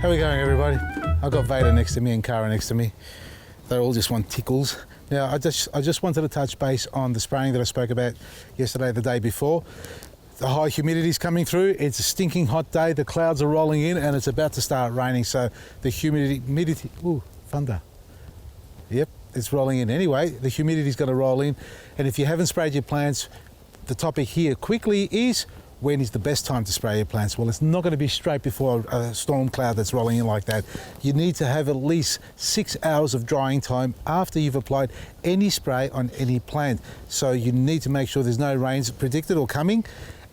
How are we going, everybody? I've got Vader next to me and Cara next to me. They all just want tickles. Now, I just wanted to touch base on the spraying that I spoke about yesterday, the day before. The high humidity's coming through. It's a stinking hot day. The clouds are rolling in and it's about to start raining. So the humidity, ooh, thunder. Yep, it's rolling in. Anyway, the humidity's going to roll in. And if you haven't sprayed your plants, the topic here quickly is, when is the best time to spray your plants? Well, it's not going to be straight before a storm cloud that's rolling in like that. You need to have at least 6 hours of drying time after you've applied any spray on any plant. So you need to make sure there's no rains predicted or coming,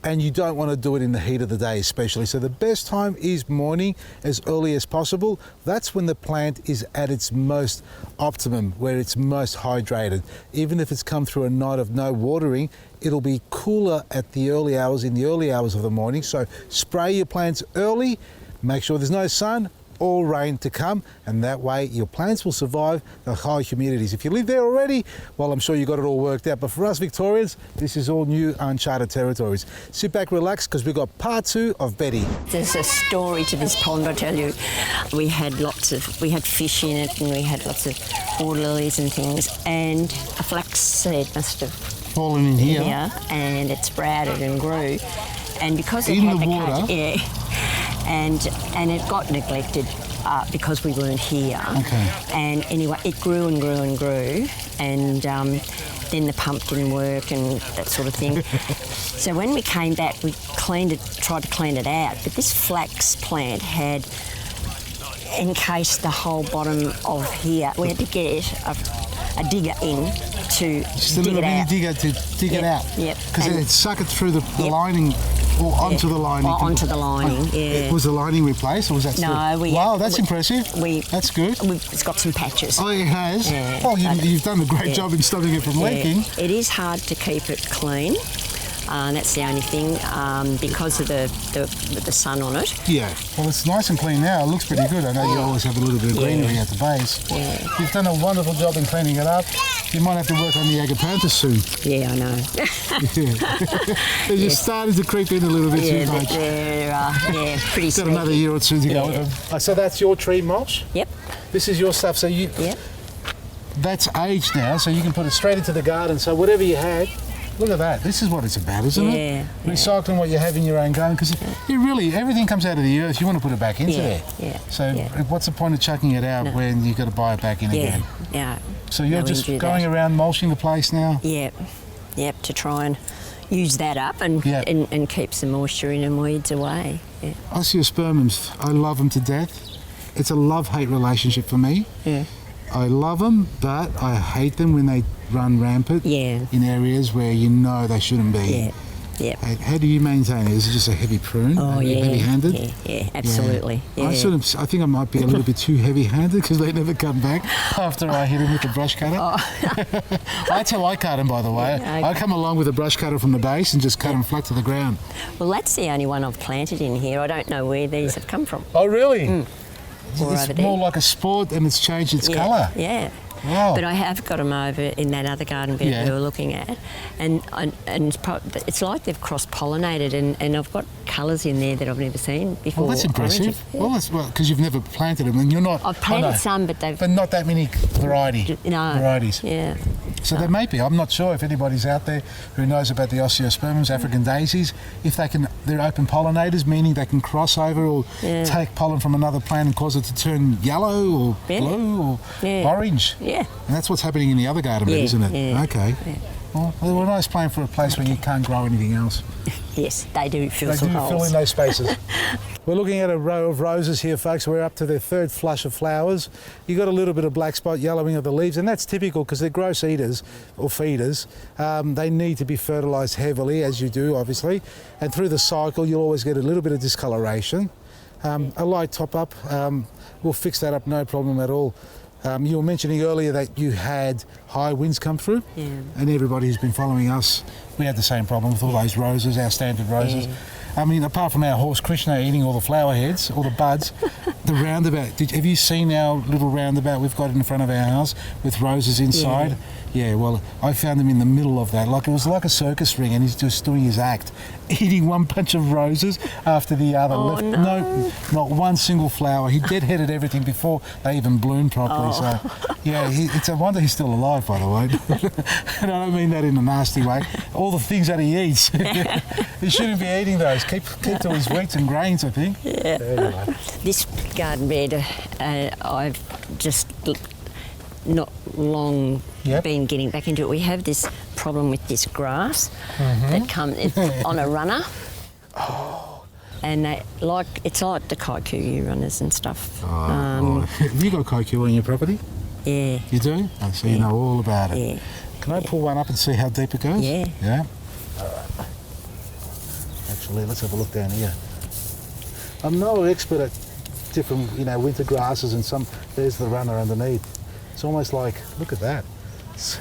and you don't want to do it in the heat of the day especially. So the best time is morning, as early as possible. That's when the plant is at its most optimum, where it's most hydrated. Even if it's come through a night of no watering, it'll be cooler at the early hours, in the early hours of the morning. So spray your plants early, make sure there's no sun or rain to come, and that way your plants will survive the high humidities. If you live there already, well, I'm sure you got it all worked out, but for us Victorians, this is all new, uncharted territories. Sit back, relax, because we've got part 2 of Betty. There's a story to this pond, I tell you. We had fish in it, and we had lots of water lilies and things, and a flax seed must have Fallen in here. And it sprouted and grew, and because it in had the the water. and it got neglected because we weren't here. Okay. And anyway, it grew and grew and grew, and then the pump didn't work and that sort of thing. So when we came back, we tried to clean it out, but this flax plant had encased the whole bottom of here. We had to get a digger in to just a dig little it mini out. digger to dig it out. Yep. Because it suck it through the lining or onto the lining. Onto the lining, yeah. Was the lining replaced or was that No, still? Wow, that's impressive. That's good. It's got some patches. Oh, it has? Yeah. Oh, you've done a great job in stopping it from leaking. It is hard to keep it clean. That's the only thing, because of the sun on it. Yeah, well, it's nice and clean now. It looks pretty good. I know you always have a little bit of greenery at the base. Yeah. You've done a wonderful job in cleaning it up. You might have to work on the agapanthus soon. Yeah, I know. They're just starting to creep in a little bit too much. They're pretty Got another year or two to go with them. So that's your tree mulch? Yep. This is your stuff. So you. Yep. That's aged now, so you can put it straight into the garden. So whatever you had. Look at that. This is what it's about, isn't it? Yeah. Recycling what you have in your own garden, because everything comes out of the earth. You want to put it back into there. Yeah. So what's the point of chucking it out when you've got to buy it back in again? Yeah. So you're just going around mulching the place now? Yep, to try and use that up and keep some moisture in and weeds away. Yeah. Osteospermums, I love them to death. It's a love-hate relationship for me. Yeah. I love them, but I hate them when they run rampant in areas where you know they shouldn't be. Yeah. How do you maintain it? Is it just a heavy prune? Oh, yeah. Heavy-handed? Yeah, absolutely. Yeah. I think I might be a little bit too heavy-handed because they never come back after I hit them with the brush cutter. Oh. That's how I cut them, by the way. Okay. I come along with a brush cutter from the base and just cut them flat to the ground. Well, that's the only one I've planted in here. I don't know where these have come from. Oh, really? Mm. It's more like a sport and it's changed its colour. Yeah. Wow. But I have got them over in that other garden bed we were looking at, and it's like they've cross-pollinated, and I've got colours in there that I've never seen before. Well, that's impressive. Well, because you've never planted them, and you're not. I've planted some, but not that many varieties. Yeah. So there may be. I'm not sure if anybody's out there who knows about the osteospermums, African daisies. If they're open pollinators, meaning they can cross over or take pollen from another plant and cause it to turn yellow or blue or orange. Yeah. And that's what's happening in the other garden bed, isn't it? Yeah. Okay. Yeah. Well, they're a nice plan for a place where you can't grow anything else. Yes, they do fill some holes. They do fill in those spaces. We're looking at a row of roses here, folks. We're up to their third flush of flowers. You've got a little bit of black spot yellowing of the leaves, and that's typical because they're gross eaters or feeders. They need to be fertilised heavily, as you do, obviously. And through the cycle, you'll always get a little bit of discoloration. A light top-up will fix that up, no problem at all. You were mentioning earlier that you had high winds come through, and everybody who's been following us, we had the same problem with all those roses, our standard roses. Yeah. I mean, apart from our horse Krishna eating all the flower heads, all the buds, the roundabout, have you seen our little roundabout we've got in front of our house with roses inside? Yeah, well, I found him in the middle of that. Like, it was like a circus ring, and he's just doing his act, eating one bunch of roses after the other. Oh, no. Not one single flower. He deadheaded everything before they even bloomed properly. So, yeah, it's a wonder he's still alive, by the way. And I don't mean that in a nasty way. All the things that he eats, he shouldn't be eating those. Keep to his wheats and grains, I think. Yeah. Anyway. This garden bed, I've just not long been getting back into it. We have this problem with this grass that comes on a runner. And it's like the kikuyu runners and stuff. Have you got kikuyu on your property? Yeah. You do? Oh, so you know all about it. Yeah. Can I pull one up and see how deep it goes? Yeah. Yeah? Actually, let's have a look down here. I'm no expert at different, winter grasses, and there's the runner underneath. It's almost like, look at that. It's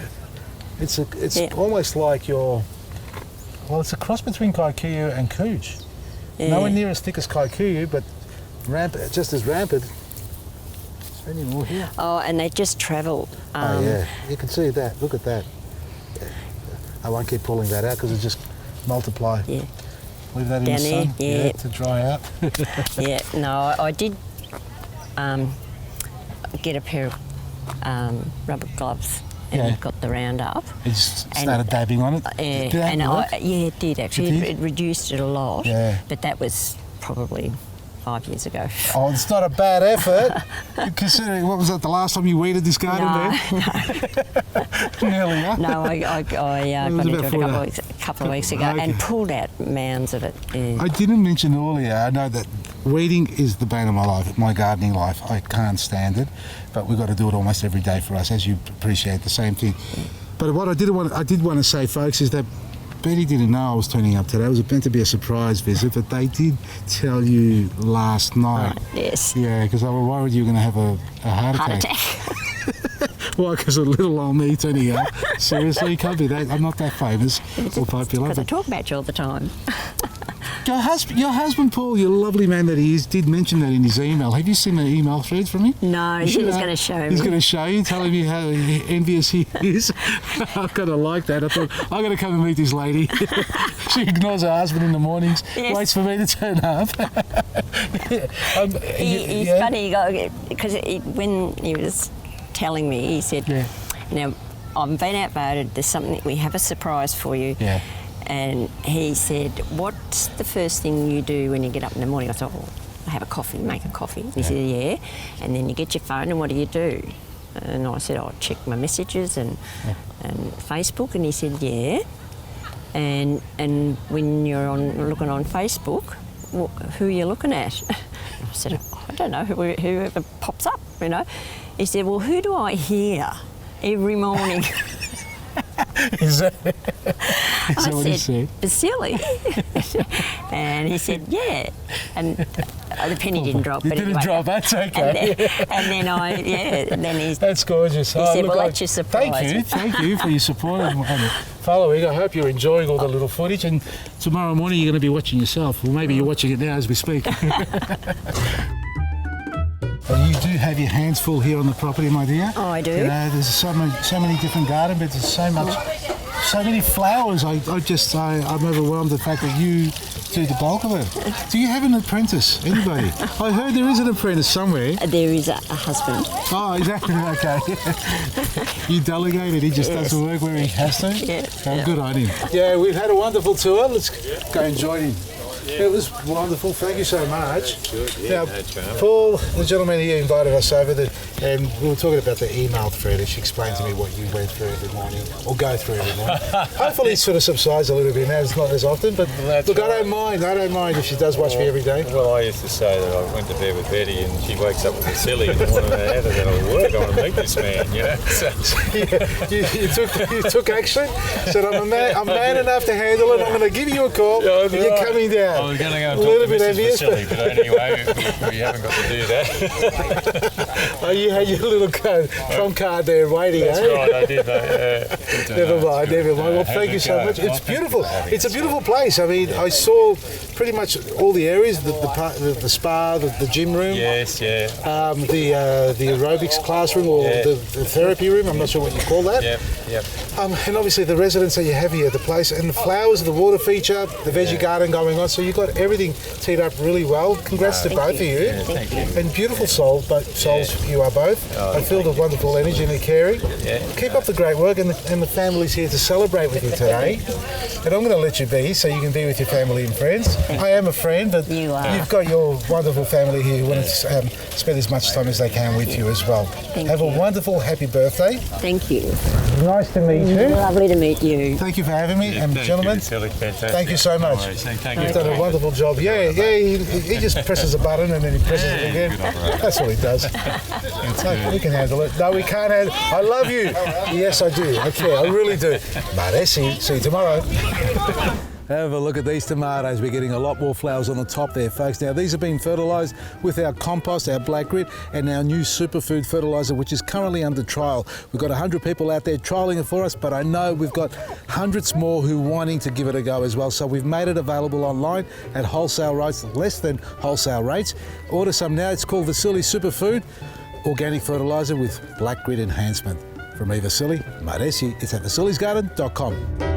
almost like it's a cross between kikuyu and cooch. Yeah. Nowhere near as thick as kikuyu, but just as rampant. Is there any more here? Oh, and they just travel. Oh yeah, you can see that. Look at that. I won't keep pulling that out because it just multiply. Yeah. Leave that in Down the there, sun. yeah. To dry out. Yeah. No, I did get a pair of rubber gloves and got the Roundup. You just started dabbing on it. Yeah, Did that work? it did actually. It reduced it a lot. Yeah. But that was probably 5 years ago. Oh, it's not a bad effort. Considering, what was that, the last time you weeded this garden Nearly, huh? No, I got into it a couple of weeks ago and pulled out mounds of it. Yeah. I didn't mention earlier, I know that weeding is the bane of my life, my gardening life. I can't stand it, but we've got to do it almost every day for us, as you appreciate the same thing. But what I did want to say, folks, is that Betty didn't know I was turning up today. It was meant to be a surprise visit, but they did tell you last night. Right, yes. Yeah, because I was worried you were going to have a heart attack. Why? Because of little old me turning up. Seriously, you can't be that. I'm not that famous or popular. Because I talk about you all the time. Your husband, Paul, your lovely man that he is, did mention that in his email. Have you seen the email threads from him? No, he was going to show me. He's going to show you, telling me how envious he is. I kind of like that. I thought, I'm going to come and meet this lady. She ignores her husband in the mornings, waits for me to turn up. He's funny, because when he was telling me, he said, now, I've been outvoted, there's something, we have a surprise for you. Yeah. And he said, what's the first thing you do when you get up in the morning? I thought, well, I have a coffee, make a coffee. And he said, yeah. And then you get your phone, and what do you do? And I said, I'll check my messages and Facebook. And he said, yeah. And when you're looking on Facebook, who are you looking at? I said, I don't know, whoever pops up, He said, well, who do I hear every morning? Is that what he said? Vasily. And he said, yeah. And the penny didn't drop. It didn't drop, that's okay. And then he's... That's gorgeous. He said, well, that's your surprise. Thank you for your support and following. I hope you're enjoying all the little footage, and tomorrow morning you're going to be watching yourself. Well, maybe you're watching it now as we speak. Well, you do have your hands full here on the property, my dear. Oh, I do. There's so many different garden beds. There's so many flowers. I'm overwhelmed at the fact that you do the bulk of it. Do you have an apprentice? Anybody? I heard there is an apprentice somewhere. There is a husband. Oh, exactly. Okay. You delegated. He just does the work where he has to. Yeah. Good on him. Yeah, we've had a wonderful tour. Let's go and join him. It was wonderful. Thank you so much. Now, Paul, the gentleman here, invited us over, and we were talking about the email thread, and she explained to me what you went through every morning, or go through every morning. Hopefully it sort of subsides a little bit now. It's not as often, but look, I don't mind if she does watch me every day. Well, I used to say that I went to bed with Betty, and she wakes up with a silly in the morning, and how did I work? I want to meet this man, So. You took action. Said, I'm man enough to handle it. I'm going to give you a call. You're coming down. I was going to go and A little talk to bit Mrs. envious, Vasili, but anyway, we haven't got to do that. Oh, you had your little trump card there waiting, That's eh? right, I did. Never mind, never mind. Well, thank you so much. It's beautiful. It's a beautiful place. I mean, I saw pretty much all the areas, the spa, the gym room. Yes, yeah. The aerobics classroom or the therapy room, I'm not sure what you call that. Yep. And obviously the residents that you have here at the place, and the flowers, the water feature, the veggie garden going on, so you've got everything teed up really well. Congrats to both of you. Yeah, thank you. And beautiful souls you are both. I feel the wonderful energy and the caring. Yeah. Keep up the great work, and the family's here to celebrate with you today. And I'm going to let you be so you can be with your family and friends. I am a friend, but You are. you've got your wonderful family here who want to spend as much time as they can with you as well. Have a wonderful, happy birthday. Thank you. Nice to meet you. Lovely to meet you. Thank you for having me, and gentlemen, thank you so much. Thank You've done a wonderful job. Yeah, he just presses a button and then he presses it again. good operator. That's all he does. No, we can handle it. No, we can't handle it. I love you. Yes, I do. I care. I really do. See you tomorrow. Have a look at these tomatoes. We're getting a lot more flowers on the top there, folks. Now, these have been fertilised with our compost, our black grit, and our new superfood fertiliser, which is currently under trial. We've got 100 people out there trialling it for us, but I know we've got hundreds more who are wanting to give it a go as well. So we've made it available online at wholesale rates, less than wholesale rates. Order some now. It's called Vasili Superfood Organic Fertiliser with Black Grit Enhancement. From me, Vasili, Maresi, it's at vasilisgarden.com.